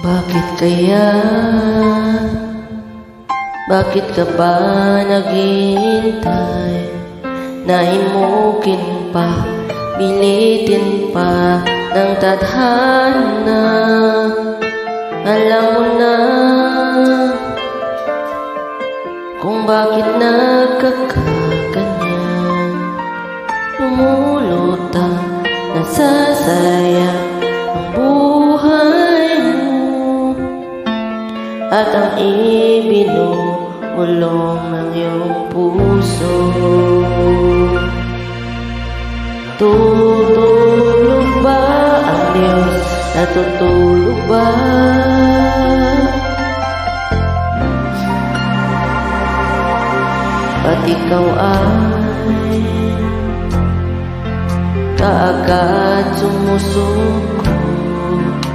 Bakit kaya? Bakit ka ba naghihintay? Nahimukin pa, bilitin pa ng tadhana. Alam mo na kung bakit nagkakaganyan. Lumulutang, nasasayang ang buhay mo at ang ibinulong ng iyong puso. Tutulog ba ang Diyos? Natutulog ba? At ikaw ay kaagad sumusuko